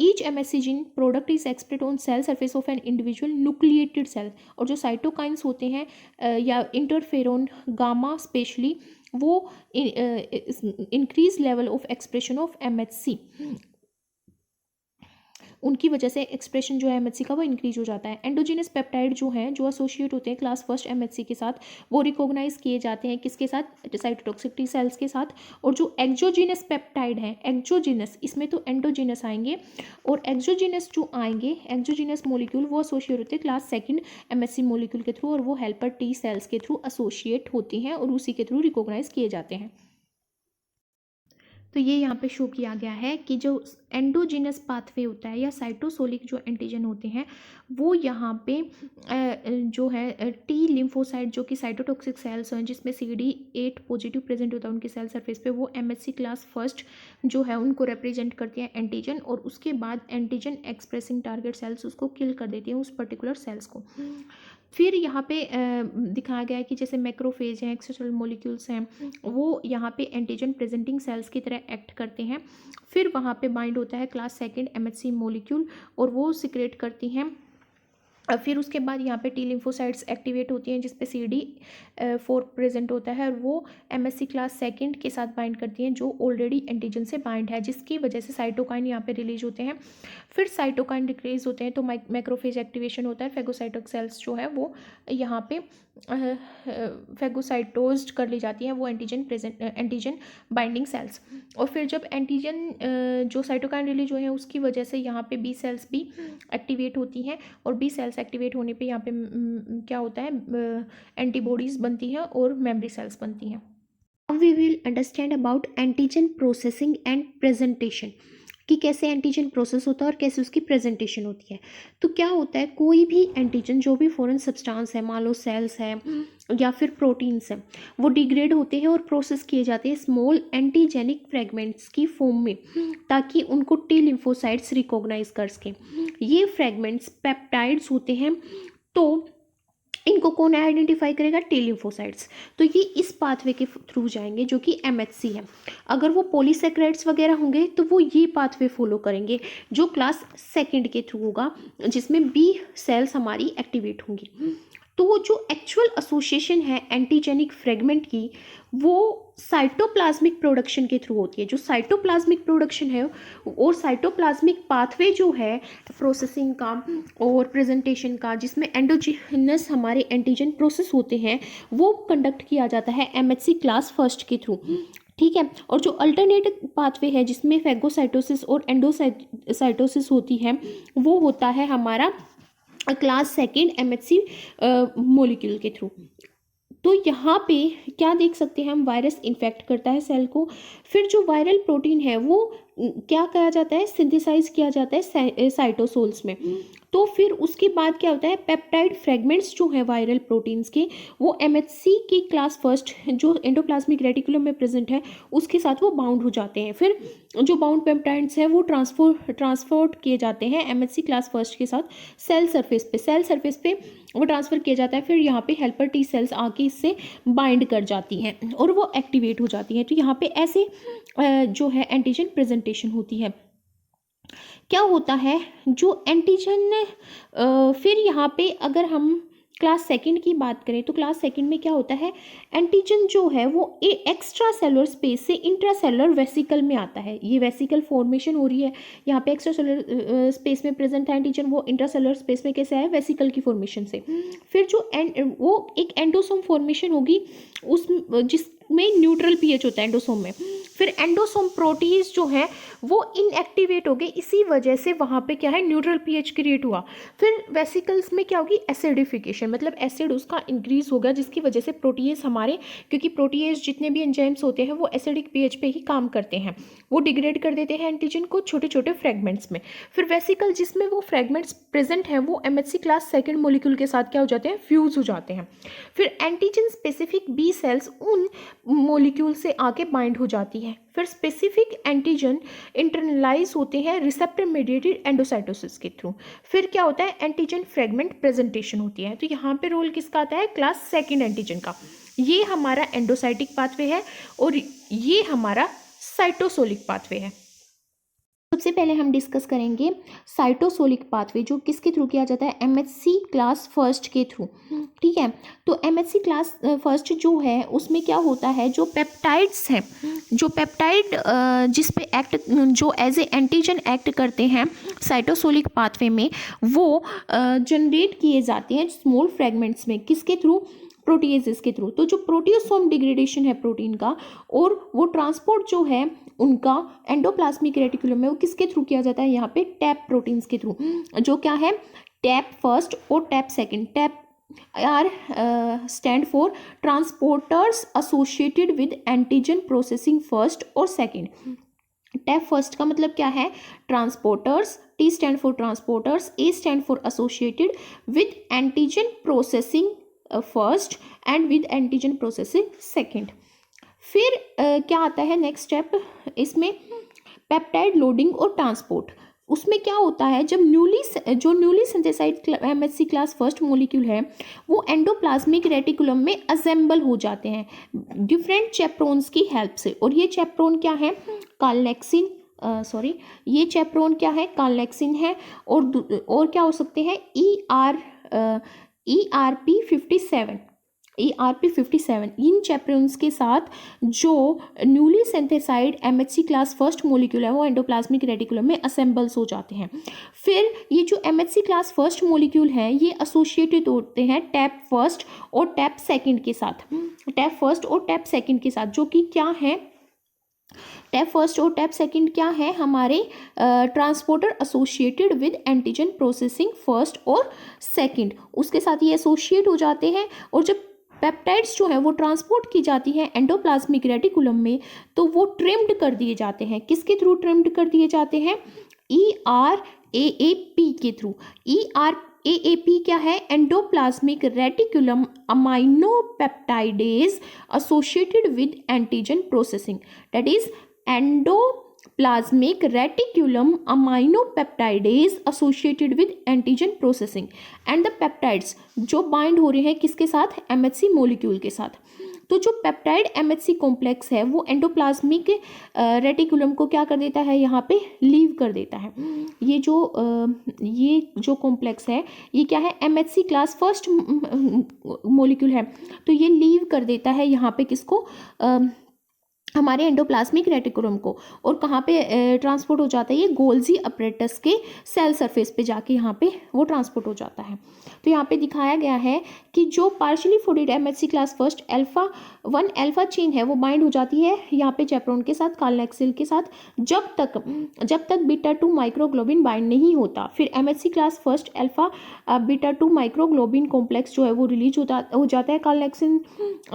Each MHC gene product is expressed on cell surface of an individual nucleated cell. और जो साइटोकाइंस होते हैं या इंटरफेरोन गामा स्पेशली, वो increase level of expression of MHC. उनकी वजह से एक्सप्रेशन जो है एमएचसी का वो इंक्रीज हो जाता है। एंडोजीनस पेप्टाइड जो हैं जो एसोसिएट होते हैं क्लास फर्स्ट एमएचसी के साथ, वो रिकॉग्नाइज किए जाते हैं किसके साथ, साइटोटॉक्सिक टी सेल्स के साथ। और जो एक्सोजीनस पेप्टाइड हैं, एक्सोजीनस, इसमें तो एंडोजीनस आएंगे, और एक्सोजीनस जो आएंगे, एक्सोजीनस मोलिक्यूल वो एसोसिएट होते हैं क्लास सेकंड एमएचसी मोलिक्यूल के थ्रू, और वो हेल्पर टी सेल्स के थ्रू एसोसिएट होती हैं और उसी के थ्रू रिकॉग्नाइज किए जाते हैं। तो ये यहाँ पे शो किया गया है कि जो एंडोजीनस पाथवे होता है या साइटोसोलिक जो एंटीजन होते हैं वो यहाँ पे जो है टी लिम्फोसाइट जो कि साइटोटॉक्सिक सेल्स हैं जिसमें CD8 पॉजिटिव प्रेजेंट होता है उनके सेल सरफेस पे, वो एमएचसी क्लास फर्स्ट जो है उनको रिप्रेजेंट करती हैं एंटीजन, और उसके बाद एंटीजन एक्सप्रेसिंग टारगेट सेल्स उसको किल कर देती हैं उस पर्टिकुलर सेल्स को। फिर यहाँ पे दिखाया गया है कि जैसे मैक्रोफेज हैं, एक्स्ट्रासेलुलर मॉलिक्यूल्स हैं, वो यहाँ पे एंटीजन प्रेजेंटिंग सेल्स की तरह एक्ट करते हैं। फिर वहाँ पे बाइंड होता है क्लास सेकंड एमएचसी मॉलिक्यूल और वो सिक्रेट करती हैं। फिर उसके बाद यहाँ पे टी लिम्फोसाइट्स एक्टिवेट होती हैं जिसपे CD4 प्रेजेंट होता है और वो एमएससी क्लास सेकंड के साथ बाइंड करती हैं जो ऑलरेडी एंटीजन से बाइंड है, जिसकी वजह से साइटोकाइन यहाँ पे रिलीज होते हैं। फिर साइटोकाइन डिक्रीज होते हैं तो मैक्रोफेज एक्टिवेशन होता है, फेगोसाइटिक सेल्स जो है वो यहाँ पे फेगोसाइटोज्ड कर ली जाती हैं वो एंटीजन बाइंडिंग सेल्स। और फिर जब एंटीजन जो साइटोकाइन रिलीज हुए हैं उसकी वजह से यहाँ पे बी सेल्स भी एक्टिवेट होती हैं, और बी सेल्स एक्टिवेट होने पे यहाँ पे क्या होता है, एंटीबॉडीज़ बनती हैं और मेमोरी सेल्स बनती हैं। अब we will understand about antigen processing and presentation, कि कैसे एंटीजन प्रोसेस होता है और कैसे उसकी प्रेजेंटेशन होती है। तो क्या होता है, कोई भी एंटीजन जो भी फॉरेन सब्सटेंस है, मान लो सेल्स है या फिर प्रोटीन्स है, वो डिग्रेड होते हैं और प्रोसेस किए जाते हैं स्मॉल एंटीजेनिक फ्रेगमेंट्स की फॉर्म में, ताकि उनको टी लिम्फोसाइट्स रिकॉग्नाइज कर सकें। ये फ्रेगमेंट्स पेप्टाइड्स होते हैं, तो इनको कौन आइडेंटिफाई करेगा, टी लिम्फोसाइट्स। तो ये इस पाथवे के थ्रू जाएंगे जो कि एमएचसी है। अगर वो पॉलीसेक्राइड्स वगैरह होंगे तो वो ये पाथवे फॉलो करेंगे जो क्लास सेकंड के थ्रू होगा, जिसमें बी सेल्स हमारी एक्टिवेट होंगी। तो जो एक्चुअल एसोसिएशन है एंटीजेनिक फ्रेगमेंट की, वो साइटोप्लाज्मिक प्रोडक्शन के थ्रू होती है। जो साइटोप्लाज्मिक प्रोडक्शन है और साइटोप्लाज्मिक पाथवे जो है प्रोसेसिंग का और प्रेजेंटेशन का, जिसमें एंडोजीनस हमारे एंटीजन प्रोसेस होते हैं, वो कंडक्ट किया जाता है एमएचसी क्लास फर्स्ट के थ्रू, ठीक है। और जो अल्टरनेट पाथवे है जिसमें फेगोसाइटोसिस और एंडोसाइटोसिस होती है, वो होता है हमारा क्लास सेकेंड एमएचसी मोलिक्यूल के थ्रू। तो यहाँ पे क्या देख सकते हैं हम, वायरस इन्फेक्ट करता है सेल को, फिर जो वायरल प्रोटीन है वो क्या कहा जाता है, सिंथेसाइज किया जाता है साइटोसोल्स में। तो फिर उसके बाद क्या होता है, पेप्टाइड फ्रेगमेंट्स जो है वायरल प्रोटीन्स के, वो एमएचसी की क्लास फर्स्ट जो एंडोप्लाज्मिक रेटिकुलम में प्रेजेंट है उसके साथ वो बाउंड हो जाते हैं। फिर जो बाउंड पेप्टाइड्स हैं वो ट्रांसपोर्ट किए जाते हैं एमएचसी क्लास फर्स्ट के साथ सेल सरफेस पे वो ट्रांसफ़र किया जाता है। फिर यहाँ पे हेल्पर टी सेल्स आके इससे बाइंड कर जाती हैं और वो एक्टिवेट हो जाती हैं। तो यहाँ पे ऐसे जो है एंटीजन प्रेजेंटेशन होती है। क्या होता है जो एंटीजन, फिर यहाँ पे अगर हम क्लास सेकंड की बात करें तो क्लास सेकंड में क्या होता है, एंटीजन जो है वो एक्स्ट्रा सेलुलर स्पेस से इंट्रा सेलुलर वेसिकल में आता है। ये वेसिकल फॉर्मेशन हो रही है यहाँ पे, एक्स्ट्रा सेलुलर स्पेस में प्रेजेंट है एंटीजन, वो इंट्रा सेलुलर स्पेस में कैसे है, वेसिकल की फॉर्मेशन से। फिर जो वो एक एंडोसोम फॉर्मेशन होगी उस जिसमें न्यूट्रल पीएच होता है एंडोसोम में। फिर एंडोसोम प्रोटीज जो है वो इनएक्टिवेट हो गए, इसी वजह से वहाँ पे क्या है, न्यूट्रल पीएच क्रिएट हुआ। फिर वेसिकल्स में क्या होगी, एसिडिफिकेशन, मतलब एसिड उसका इंक्रीज हो गया, जिसकी वजह से प्रोटीएज हमारे, क्योंकि प्रोटीएज जितने भी एंजाइम्स होते हैं वो एसिडिक पीएच पे ही काम करते हैं, वो डिग्रेड कर देते हैं एंटीजन को छोटे छोटे फ्रेगमेंट्स में। फिर वेसिकल जिसमें वो फ्रेगमेंट्स प्रेजेंट हैं वो एमएचसी क्लास सेकंड मोलिक्यूल के साथ क्या हो जाते हैं, फ्यूज हो जाते हैं। फिर एंटीजन स्पेसिफिक बी सेल्स उन मोलिक्यूल से आके बाइंड हो जाती है। फिर स्पेसिफिक एंटीजन इंटरनलाइज होते हैं रिसेप्टर मेडिएटेड एंडोसाइटोसिस के थ्रू। फिर क्या होता है, एंटीजन फ्रेगमेंट प्रेजेंटेशन होती है। तो यहाँ पे रोल किसका आता है, क्लास सेकंड एंटीजन का। ये हमारा एंडोसाइटिक पाथवे है और ये हमारा साइटोसोलिक पाथवे है। सबसे पहले हम डिस्कस करेंगे साइटोसोलिक पाथवे, जो किसके थ्रू किया जाता है, एमएचसी क्लास फर्स्ट के थ्रू। ठीक है, तो एमएचसी क्लास फर्स्ट जो है उसमें क्या होता है, जो पेप्टाइड्स हैं, जो पेप्टाइड जिस पे एक्ट, जो एज ए एंटीजन एक्ट करते हैं साइटोसोलिक पाथवे में, वो जनरेट किए जाते हैं स्मॉल फ्रेगमेंट्स में, किसके थ्रू, प्रोटीएजेस के थ्रू। तो जो प्रोटियोसोम डिग्रेडेशन है प्रोटीन का, और वो ट्रांसपोर्ट जो है उनका एंडोप्लाज्मिक रेटिकुलम में, वो किसके थ्रू किया जाता है, यहाँ पे टैप प्रोटीन्स के थ्रू, जो क्या है, टैप फर्स्ट और TAP second. TAP are stand for transporters associated with antigen processing first और सेकंड। टैप फर्स्ट का मतलब क्या है, transporters, T stand for transporters, A stand for associated with antigen processing first and with antigen processing second. फिर क्या आता है नेक्स्ट स्टेप इसमें, पेप्टाइड लोडिंग और ट्रांसपोर्ट। उसमें क्या होता है, जब newly synthesised MHC class first molecule है, वो एंडोप्लाज्मिक रेटिकुलम में असेंबल हो जाते हैं डिफरेंट चैपरोन्स की हेल्प से। और ये चैपरोन क्या है, कालनेक्सिन, ये चैपरोन क्या है, कालनेक्सिन है, और क्या हो सकते हैं, ERP57 इन चैपरोन्स के साथ जो newly synthesised MHC class first molecule है, वो एंडोप्लाज्मिक रेटिकुलम में असेंबल्स हो जाते हैं। फिर ये जो एमएचसी क्लास फर्स्ट मॉलिक्यूल है, ये एसोसिएटेड होते हैं टैप फर्स्ट और टैप सेकंड के साथ, टैप फर्स्ट और टैप सेकंड के साथ, जो कि क्या है, टैप फर्स्ट और टैप सेकंड क्या है, हमारे transporter associated with antigen processing first और सेकंड, उसके साथ ये एसोसिएट हो जाते हैं। और जब पेप्टाइड्स जो है वो ट्रांसपोर्ट की जाती हैं एंडोप्लाज्मिक रेटिकुलम में, तो वो ट्रिम्ड कर दिए जाते हैं, किसके थ्रू ट्रिम्ड कर दिए जाते हैं, ERAAP के थ्रू। ERAAP क्या है, endoplasmic reticulum aminopeptidase associated with antigen processing, that is endoplasmic reticulum aminopeptidase associated with antigen processing and the peptides जो बाइंड हो रहे हैं किसके साथ, एमएचसी मॉलिक्यूल के साथ। तो जो पेप्टाइड एमएचसी कॉम्प्लेक्स है वो एंडोप्लाज्मिक रेटिकुलम को क्या कर देता है, यहाँ पे लीव कर देता है। ये जो कॉम्प्लेक्स है, ये क्या है, एमएचसी क्लास फर्स्ट मॉलिक्यूल है, तो ये लीव कर देता है यहाँ पे किसको, हमारे एंडोप्लाज्मिक रेटिकुलम को। और कहाँ पे ट्रांसपोर्ट हो जाता है, ये गोल्जी अपरेटस के सेल सरफेस पे जाके यहाँ पे वो ट्रांसपोर्ट हो जाता है। तो यहाँ पे दिखाया गया है कि जो partially folded MHC class first alpha chain है, वो बाइंड हो जाती है यहाँ पे चैपरोन के साथ, कालनेक्सिल के साथ, जब तक बीटा 2 माइक्रोग्लोबिन बाइंड नहीं होता। फिर MHC class first alpha beta 2 microglobin complex जो है वो रिलीज हो जाता है कालनेक्सिन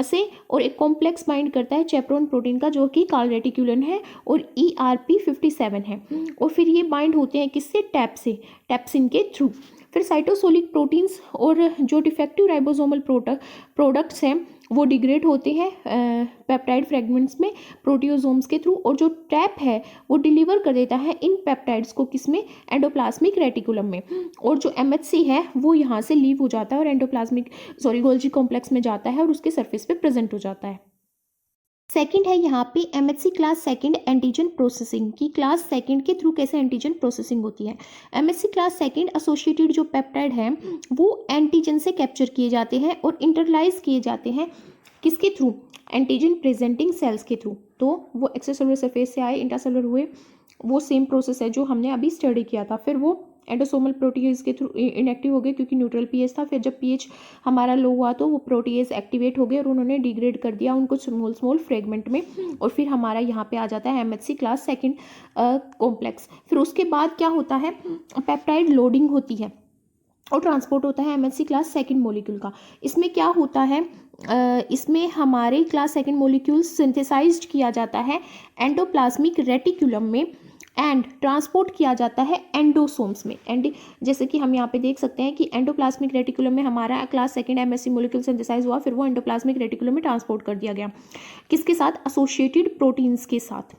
से, और एक कॉम्प्लेक्स बाइंड करता है चैपरोन प्रोटीन का, जो कि काल रेटिकुलन है और ERP57 है। और फिर ये बाइंड होते हैं किससे, टैप्सिन के थ्रू। फिर साइटोसोलिक प्रोटीन्स और जो डिफेक्टिव राइबोसोमल प्रोडक्ट्स हैं वो डिग्रेड होते हैं पेप्टाइड फ्रेगमेंट्स में प्रोटियोसोम्स के थ्रू, और जो टैप है वो डिलीवर कर देता है इन पेप्टाइड्स को किसमें, एंडोप्लाज्मिक रेटिकुलम में। और जो एमएचसी है वो यहाँ से लीव हो जाता है और गोल्जी कॉम्प्लेक्स में जाता है और उसके सरफेस पे प्रेजेंट हो जाता है। सेकंड है यहाँ पे MHC class second antigen processing की, क्लास सेकंड के थ्रू कैसे एंटीजन प्रोसेसिंग होती है। एमएचसी क्लास सेकंड एसोसिएटेड जो पेप्टाइड है वो एंटीजन से कैप्चर किए जाते हैं और इंटरलाइज किए जाते हैं किसके थ्रू, एंटीजन प्रेजेंटिंग सेल्स के थ्रू। तो वो एक्स्ट्रासेलुलर सरफेस से आए, इंट्रासेलुलर हुए, वो सेम प्रोसेस है जो हमने अभी स्टडी किया था। फिर वो एंडोसोमल प्रोटीएज के थ्रू इनएक्टिव हो गए क्योंकि न्यूट्रल पीएच था। फिर जब पीएच हमारा लो हुआ तो वो प्रोटीएज एक्टिवेट हो गए और उन्होंने डिग्रेड कर दिया उनको स्मॉल फ्रेगमेंट में, और फिर हमारा यहाँ पे आ जाता है एमएचसी क्लास सेकंड कॉम्प्लेक्स। फिर उसके बाद क्या होता है, पेप्टाइड लोडिंग होती है और ट्रांसपोर्ट होता है एमएचसी क्लास सेकंड मॉलिक्यूल का। इसमें क्या होता है, इसमें हमारे क्लास सेकंड मॉलिक्यूल सिंथेसाइज्ड किया जाता है एंडोप्लाज्मिक रेटिकुलम में एंड ट्रांसपोर्ट किया जाता है एंडोसोम्स में। जैसे कि हम यहाँ पे देख सकते हैं कि एंडोप्लाज्मिक रेटिकुलम में हमारा class second MHC molecule synthesise हुआ, फिर वो एंडोप्लाज्मिक रेटिकुलम में ट्रांसपोर्ट कर दिया गया किसके साथ, एसोसिएटेड प्रोटीन्स के साथ,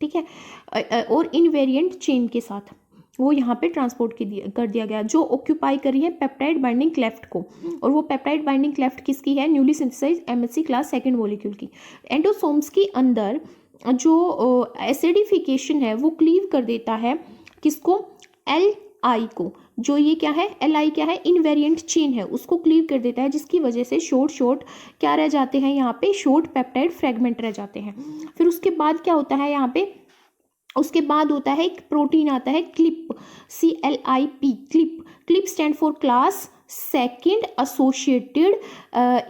ठीक है, और इनवेरिएंट चेन के साथ वो यहाँ पे ट्रांसपोर्ट कर दिया गया, जो ऑक्यूपाई करी है पेप्टाइड बाइंडिंग क्लेफ्ट को। और वो पेप्टाइड बाइंडिंग क्लेफ्ट किसकी है, newly synthesised MHC class second molecule की। एंडोसोम्स के अंदर जो एसिडिफिकेशन है वो क्लीव कर देता है किसको, एल आई को। जो ये क्या है, एल आई क्या है, इनवेरिएंट चेन है, उसको क्लीव कर देता है, जिसकी वजह से शॉर्ट क्या रह जाते हैं यहाँ पे, शॉर्ट पेप्टाइड फ्रेगमेंट रह जाते हैं। फिर उसके बाद क्या होता है यहाँ पे, उसके बाद होता है एक प्रोटीन आता है clip, CLIP, clip. Clip stand for class second associated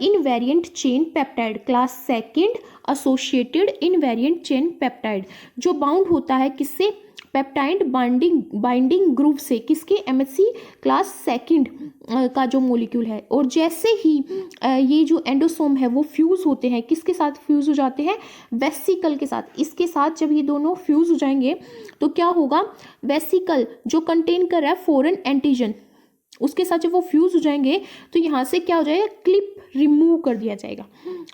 invariant chain peptide, class second associated invariant chain peptide, जो बाउंड होता है किससे, पेप्टाइड बाइंडिंग ग्रुप से, किसके, MHC क्लास सेकंड का जो मॉलिक्यूल है। और जैसे ही ये जो एंडोसोम है वो फ्यूज होते हैं, किसके साथ फ्यूज हो जाते हैं, वेसिकल के साथ। इसके साथ जब ये दोनों फ्यूज हो जाएंगे तो क्या होगा, वेसिकल जो कंटेन कर रहा है फॉरेन एंटीजन, उसके साथ जब वो फ्यूज हो जाएंगे तो यहाँ से क्या हो जाएगा, क्लिप रिमूव कर दिया जाएगा।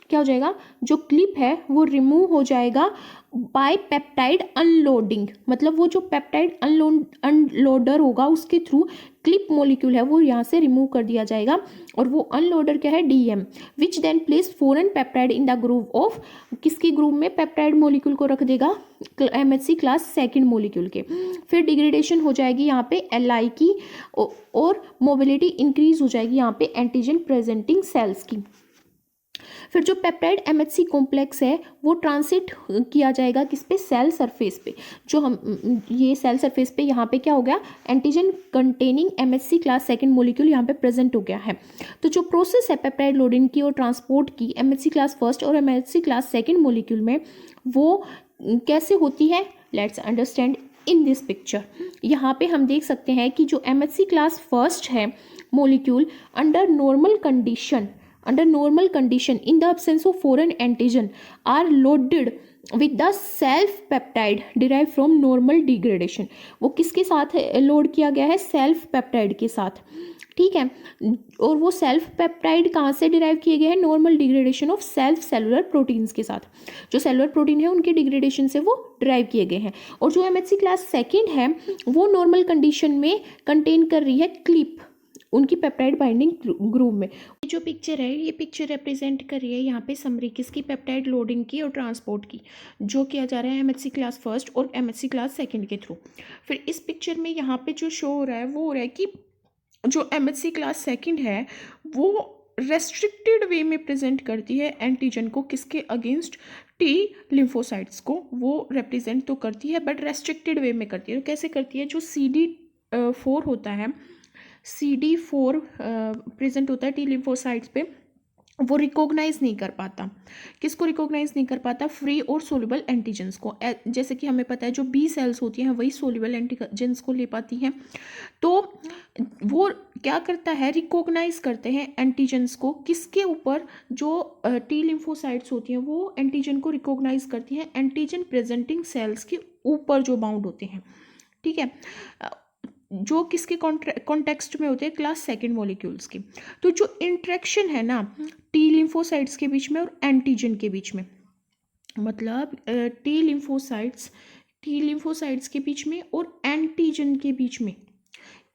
क्या हो जाएगा, जो क्लिप है वो रिमूव हो जाएगा बाय पेप्टाइड अनलोडिंग, मतलब वो जो पेप्टाइड अनलोडर होगा उसके थ्रू क्लिप मॉलिक्यूल है वो यहाँ से रिमूव कर दिया जाएगा। और वो अनलोडर क्या है, DM, which then place foreign peptide in the group of, किसके ग्रुप में, पेप्टाइड मॉलिक्यूल को रख देगा MHC क्लास सेकंड मॉलिक्यूल के। फिर डिग्रेडेशन हो जाएगी यहाँ पे LI की, और मोबिलिटी इंक्रीज हो जाएगी यहाँ पे एंटीजन प्रेजेंटिंग सेल्स की। फिर जो पेप्टाइड MHC कॉम्प्लेक्स है वो ट्रांसिट किया जाएगा किस पे, सेल सरफेस पे। जो हम ये सेल सरफेस पे यहाँ पे क्या हो गया, antigen containing MHC class second molecule यहाँ पे प्रेजेंट हो गया है। तो जो प्रोसेस है पेप्टाइड लोडिंग की और ट्रांसपोर्ट की MHC क्लास फर्स्ट और MHC क्लास सेकंड मॉलिक्यूल में, वो कैसे होती है, let's understand in this picture. यहाँ पे हम देख सकते हैं कि जो MHC क्लास फर्स्ट है molecule, under normal condition in the absence of foreign antigen are loaded with the self peptide derived from normal degradation। वो किसके साथ लोड किया गया है, सेल्फ पेप्टाइड के साथ, ठीक है। और वो सेल्फ पेप्टाइड कहाँ से डिराइव किए गए हैं, normal degradation of self cellular proteins के साथ, जो सेलुलर प्रोटीन है उनके डिग्रेडेशन से वो डिराइव किए गए हैं। और जो MHC क्लास सेकेंड है वो नॉर्मल कंडीशन में कंटेन कर रही है क्लिप, उनकी पेप्टाइड बाइंडिंग ग्रुप में। जो पिक्चर है ये पिक्चर रिप्रेजेंट कर रही है यहाँ पे समरी किसकी, पेप्टाइड लोडिंग की और ट्रांसपोर्ट की, जो किया जा रहा है MHC क्लास फर्स्ट और MHC क्लास सेकंड के थ्रू। फिर इस पिक्चर में यहाँ पे जो शो हो रहा है वो हो रहा है कि जो MHC क्लास सेकंड है वो रेस्ट्रिक्टेड वे में प्रेजेंट करती है एंटीजन को, किसके अगेंस्ट, T लिम्फोसाइट्स को वो रिप्रेजेंट तो करती है बट रेस्ट्रिक्टेड वे में करती है। तो कैसे करती है, जो CD4 होता है, CD4 प्रेजेंट होता है T लिम्फोसाइट्स पे, वो रिकॉग्नाइज नहीं कर पाता, किसको रिकॉग्नाइज नहीं कर पाता, फ्री और सोल्यूबल एंटीजेंस को। जैसे कि हमें पता है जो B सेल्स होती हैं वही सोल्यूबल एंटीजेंस को ले पाती हैं। तो वो क्या करता है, रिकॉग्नाइज करते हैं एंटीजेंस को, किसके ऊपर, जो T लिम्फोसाइट्स होती हैं वो एंटीजन को रिकॉग्नाइज करती हैं एंटीजन प्रेजेंटिंग सेल्स के ऊपर जो बाउंड होते हैं, ठीक है, जो किसके कॉन्टेक्स्ट में होते हैं, क्लास सेकंड मॉलिक्यूल्स की। तो जो इंट्रैक्शन है ना T लिम्फोसाइट्स के बीच में और एंटीजन के बीच में, मतलब T लिम्फोसाइट्स के बीच में और एंटीजन के बीच में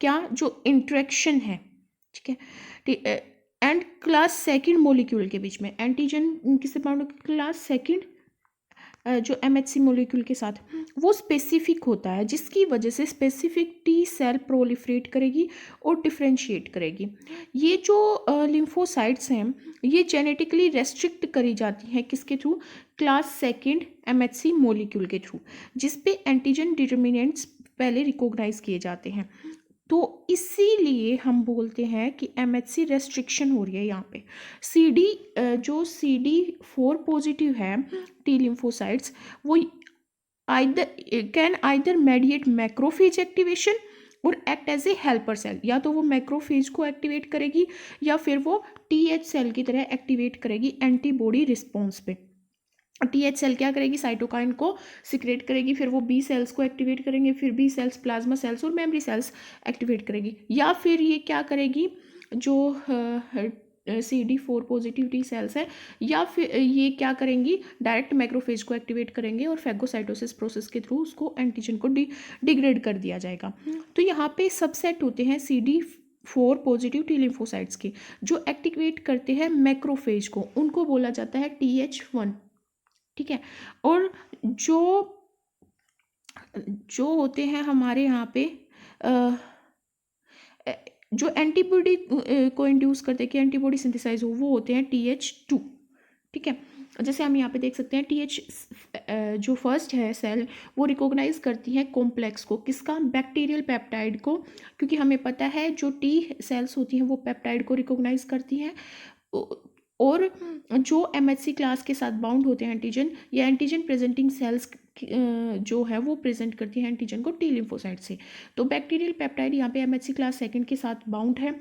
क्या जो इंट्रैक्शन है, ठीक है, एंड क्लास सेकंड मॉलिक्यूल के बीच में, एंटीजन किससे बाउंड, क्लास सेकंड जो MHC मॉलिक्यूल के साथ, वो स्पेसिफिक होता है, जिसकी वजह से स्पेसिफिक T सेल प्रोलिफरेट करेगी और डिफ्रेंशिएट करेगी। ये जो लिम्फोसाइट्स हैं ये जेनेटिकली रेस्ट्रिक्ट करी जाती हैं, किसके through, class second MHC molecule के थ्रू, जिस पे एंटीजन डिटर्मिनेंट्स पहले रिकॉग्नाइज किए जाते हैं। तो इसीलिए हम बोलते हैं कि MHC रेस्ट्रिक्शन हो रही है यहाँ पे। जो CD4 पॉजिटिव है T लिम्फोसाइट्स, वो can either mediate macrophage activation और act as a helper cell, या तो वो मैक्रोफेज को एक्टिवेट करेगी या फिर वो TH सेल की तरह एक्टिवेट करेगी एंटीबॉडी रिस्पॉन्स पे। TH सेल क्या करेगी, साइटोकाइन को सिक्रेट करेगी, फिर वो B सेल्स को एक्टिवेट करेंगे, फिर B सेल्स, प्लाज्मा सेल्स और मेमोरी सेल्स एक्टिवेट करेगी, या फिर ये क्या करेगी, जो CD4 पॉजिटिव T सेल्स है, या फिर ये क्या करेंगी, डायरेक्ट मैक्रोफेज को एक्टिवेट करेंगे और फैगोसाइटोसिस प्रोसेस के थ्रू उसको एंटीजन को डिग्रेड कर दिया जाएगा। तो यहाँ पे सबसेट होते हैं CD4 पॉजिटिव T लिम्फोसाइट्स के, जो एक्टिवेट करते हैं मैक्रोफेज को, उनको बोला जाता है TH1। ठीक है। और जो जो होते हैं हमारे यहाँ पे अ, जो एंटीबॉडी को इंड्यूस करते हैं कि एंटीबॉडी सिंथेसाइज हो, वो होते हैं TH2। ठीक है। जैसे हम यहाँ पे देख सकते हैं जो फर्स्ट है सेल, वो रिकॉग्नाइज करती है कॉम्प्लेक्स को, किसका, बैक्टीरियल पेप्टाइड को, क्योंकि हमें पता है जो T सेल्स होती हैं वो पेप्टाइड को रिकॉग्नाइज करती हैं। और जो MHC क्लास के साथ बाउंड होते हैं एंटीजन, या एंटीजन प्रेजेंटिंग सेल्स जो है वो प्रेजेंट करती है एंटीजन को T लिम्फोसाइट से। तो बैक्टीरियल पेप्टाइड यहाँ पे MHC क्लास सेकंड के साथ बाउंड है,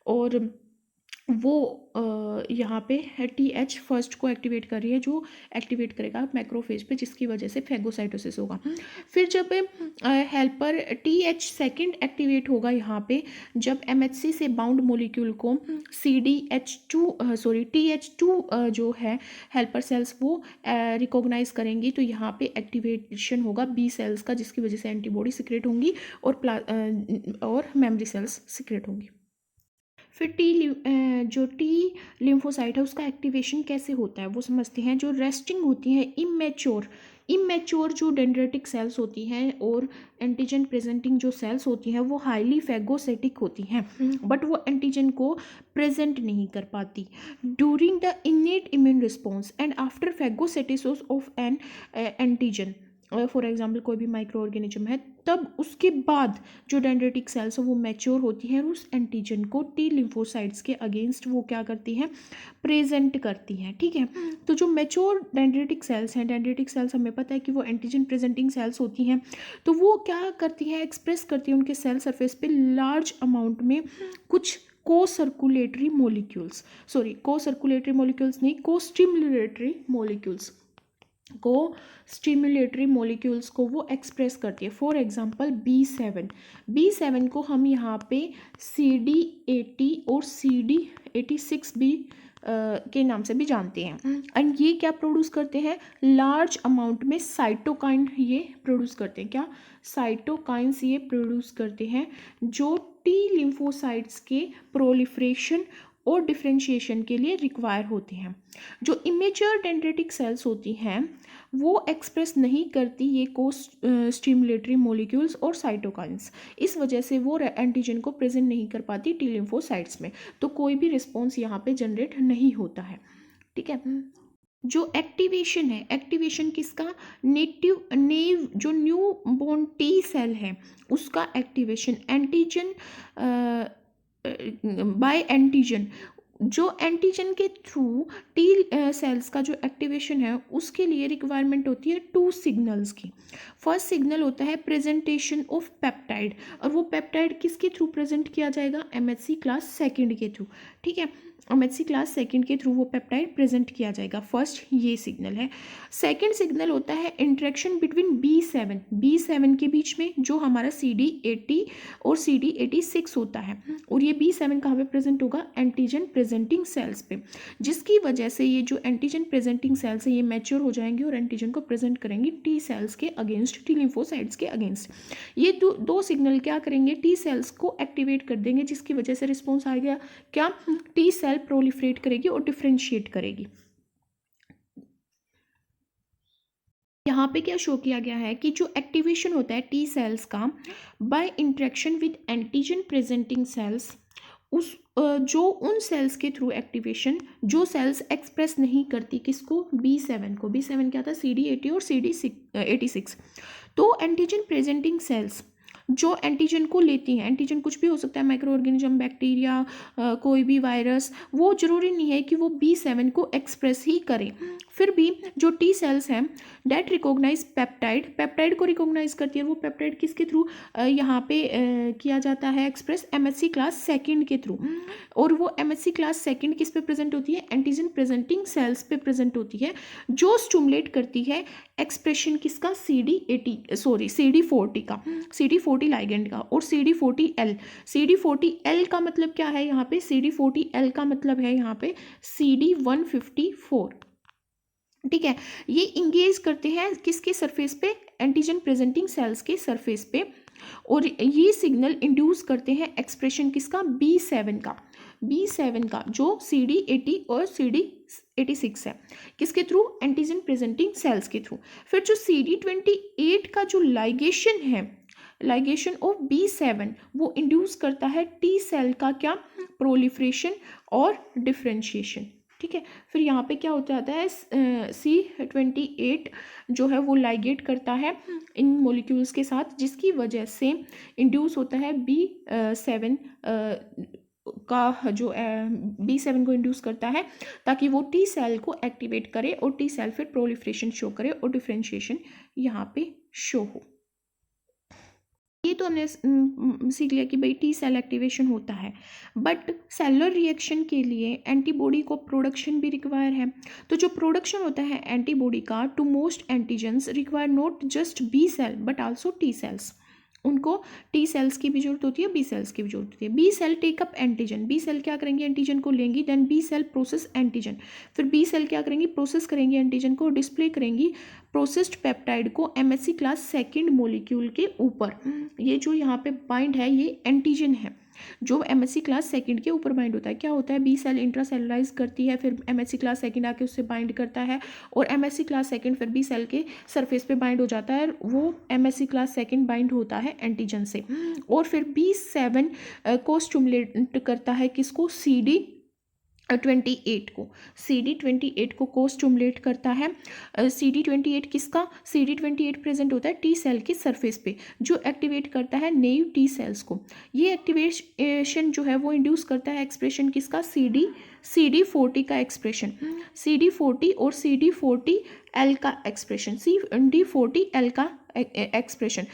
और वो यहाँ पे TH फर्स्ट को एक्टिवेट कर रही है, जो एक्टिवेट करेगा मैक्रोफेज पे, जिसकी वजह से फेगोसाइटोसिस होगा। फिर जब हेल्पर TH सेकंड एक्टिवेट होगा यहाँ पे, जब MHC से बाउंड मोलिक्यूल को TH2 जो है हेल्पर सेल्स वो रिकॉग्नाइज करेंगी, तो यहाँ पे एक्टिवेशन होगा B सेल्स का, जिसकी वजह से एंटीबॉडी सिक्रेट होंगी और मेमोरी सेल्स सिक्रेट होंगी। फिर जो T लिम्फोसाइट है उसका एक्टिवेशन कैसे होता है वो समझते हैं। जो रेस्टिंग होती हैं इमेच्योर जो डेंड्रेटिक सेल्स होती हैं और एंटीजन प्रेजेंटिंग जो सेल्स होती हैं वो हाईली फैगोसाइटिक होती हैं, बट वो एंटीजन को प्रेजेंट नहीं कर पाती। During the इनेट immune response and after phagocytosis of N antigen, for example कोई भी माइक्रो ऑर्गेनिज्म है, तब उसके बाद जो डेंड्रेटिक सेल्स है वो मैच्योर होती हैं और उस एंटीजन को T लिम्फोसाइट्स के अगेंस्ट वो क्या करती हैं, प्रेजेंट करती हैं। ठीक है। तो जो मैच्योर डेंड्रेटिक सेल्स हैं, डेंड्रेटिक सेल्स हमें पता है कि वो एंटीजन प्रेजेंटिंग सेल्स होती हैं, तो वो क्या करती हैं, एक्सप्रेस करती हैं उनके सेल सरफेस पे लार्ज अमाउंट में कुछ को सर्कुलेटरी मॉलिक्यूल्स नहीं, को स्टिमुलेटरी मॉलिक्यूल्स को वो एक्सप्रेस करती है। फॉर एग्जांपल B7 को हम यहाँ पे CD80 और CD86 भी के नाम से भी जानते हैं। एंड ये क्या प्रोड्यूस करते हैं, लार्ज अमाउंट में साइटोकाइन ये प्रोड्यूस करते हैं। क्या, साइटोकाइंस ये प्रोड्यूस करते हैं, जो T लिम्फोसाइट्स के प्रोलिफरेशन और डिफरेंशिएशन के लिए रिक्वायर होते हैं। जो इमेच्योर डेंड्रेटिक सेल्स होती हैं वो एक्सप्रेस नहीं करती ये को स्टिमुलेटरी मॉलिक्यूल्स और साइटोकाइंस, इस वजह से वो एंटीजन को प्रेजेंट नहीं कर पाती T लिम्फोसाइट्स में, तो कोई भी रिस्पॉन्स यहाँ पे जनरेट नहीं होता है। ठीक है। जो एक्टिवेशन है, एक्टिवेशन किसका, जो न्यू बोर्न T सेल है उसका एक्टिवेशन एंटीजन बाय एंटीजन, जो एंटीजन के थ्रू T सेल्स का जो एक्टिवेशन है उसके लिए रिक्वायरमेंट होती है 2 सिग्नल्स की। फर्स्ट सिग्नल होता है प्रेजेंटेशन ऑफ पेप्टाइड, और वो पेप्टाइड किसके थ्रू प्रेजेंट किया जाएगा, MHC क्लास सेकंड के थ्रू। ठीक है, MHC क्लास सेकंड के थ्रू वो पेप्टाइड प्रेजेंट किया जाएगा। फर्स्ट ये सिग्नल है। सेकंड सिग्नल होता है इंटरेक्शन बिटवीन B7 के बीच में, जो हमारा CD80 और CD86 होता है, और ये B7 कहाँ पे प्रेजेंट होगा, एंटीजन प्रेजेंटिंग सेल्स पे, जिसकी वजह से ये जो एंटीजन प्रेजेंटिंग सेल्स है ये मैच्योर हो जाएंगे और एंटीजन को प्रेजेंट करेंगी T सेल्स के अगेंस्ट, T लिम्फोसाइट्स के अगेंस्ट। ये दो सिग्नल क्या करेंगे, T सेल्स को एक्टिवेट कर देंगे, जिसकी वजह से रिस्पॉन्स आएगा क्या, T सेल प्रोलिफरेट करेगी और डिफरेंशिएट करेगी। यहाँ पे क्या शो किया गया है कि जो एक्टिवेशन होता है T सेल्स का by interaction with antigen presenting cells, उस जो उन सेल्स के थ्रू एक्टिवेशन, जो सेल्स एक्सप्रेस नहीं करती किसको, B7 क्या था, CD80 और CD86, तो एंटीजन प्रेजेंटिंग सेल्स जो एंटीजन को लेती हैं, एंटीजन कुछ भी हो सकता है, माइक्रो ऑर्गेनिज्म, बैक्टीरिया, कोई भी वायरस, वो जरूरी नहीं है कि वो B7 को एक्सप्रेस ही करें। फिर भी जो T सेल्स हैं डेट रिकॉग्नाइज पेप्टाइड को रिकॉग्नाइज करती है, वो पेप्टाइड किसके थ्रू यहाँ पे किया जाता है एक्सप्रेस, MHC क्लास सेकंड के थ्रू, और वो MHC क्लास सेकंड किस पे प्रेजेंट होती है, एंटीजन प्रेजेंटिंग सेल्स पे प्रेजेंट होती है, जो स्टिमुलेट करती है एक्सप्रेशन किसका, CD40 का, CD40 लाइगेंड का, और CD40L का मतलब क्या है यहाँ पे, CD40L का मतलब है यहाँ पे CD154। ठीक है, ये इंगेज करते हैं किसके सरफेस पे, एंटीजन प्रेजेंटिंग सेल्स के सरफेस पे, और ये सिग्नल इंड्यूस करते हैं एक्सप्रेशन किसका, B7 का। B7 का जो CD80 और CD86 है, किसके थ्रू? एंटीजन प्रेजेंटिंग सेल्स के थ्रू। फिर जो CD28 का जो लाइगेशन है, लाइगेशन ऑफ B7, वो इंड्यूस करता है टी सेल का क्या? प्रोलिफ्रेशन और डिफ्रेंशिएशन। ठीक है, फिर यहाँ पे क्या होता है, C28 जो है वो लाइगेट करता है इन मोलिक्यूल्स के साथ, जिसकी वजह से इंड्यूस होता है B7 का जो B7 को इंड्यूस करता है, ताकि वो टी सेल को एक्टिवेट करे और टी सेल फिर प्रोलिफ्रेशन शो करे और डिफ्रेंशिएशन यहाँ पे शो हो। ये तो हमने सीख लिया कि भाई टी सेल एक्टिवेशन होता है, बट सेलुलर रिएक्शन के लिए एंटीबॉडी को प्रोडक्शन भी रिक्वायर है। तो जो प्रोडक्शन होता है एंटीबॉडी का to most antigens require not just B cell but also T cells. उनको टी सेल्स की भी जरूरत होती है, बी सेल्स की भी जरूरत होती है। B cell take up antigen, B cell क्या करेंगे? एंटीजन को लेंगी, then B cell process antigen, फिर बी सेल क्या करेंगी? प्रोसेस करेंगी एंटीजन को, डिस्प्ले करेंगी प्रोसेस्ड पेप्टाइड को MHC क्लास सेकेंड मोलिक्यूल के ऊपर। ये जो यहाँ पे बाइंड है ये एंटीजन है जो MHC क्लास सेकंड के ऊपर बाइंड होता है। क्या होता है? बी सेल इंट्रासेलुलाइज करती है, फिर MHC क्लास सेकंड आके उससे बाइंड करता है और MHC क्लास सेकंड फिर बी सेल के सरफेस पे बाइंड हो जाता है। वो MHC क्लास सेकंड बाइंड होता है एंटीजन से और फिर B7 को स्टिमुलेट करता है, किसको? CD28 को को स्टिमुलेट करता है। CD28 किसका? CD28 प्रेजेंट होता है टी सेल के सरफेस पे, जो एक्टिवेट करता है नेव टी सेल्स को। ये एक्टिवेशन जो है वो इंड्यूस करता है एक्सप्रेशन किसका? CD40 का एक्सप्रेशन, CD40 और CD40L का एक्सप्रेशन, CD40L का एक्सप्रेशन।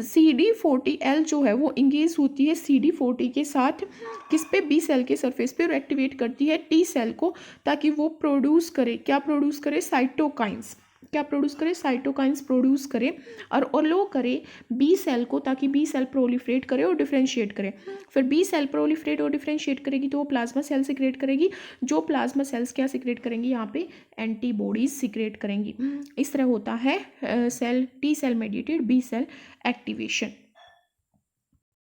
CD40L जो है वो इंगेज होती है CD40 के साथ, किस पे? बी सेल के सरफेस पे, और एक्टिवेट करती है टी सेल को, ताकि वो प्रोड्यूस करे, क्या प्रोड्यूस करे? साइटोकाइंस। क्या प्रोड्यूस करे? साइटोकाइंस प्रोड्यूस करे और अलो करे बी सेल को, ताकि बी सेल प्रोलिफरेट करे और डिफ्रेंशिएट करे। फिर बी सेल प्रोलिफरेट और डिफ्रेंशिएट करेगी तो वो प्लाज्मा सेल सिक्रेट करेगी, जो प्लाज्मा सेल्स क्या सिक्रेट करेंगी? यहाँ पे एंटीबॉडीज सिक्रेट करेंगी। इस तरह होता है T cell mediated B cell activation.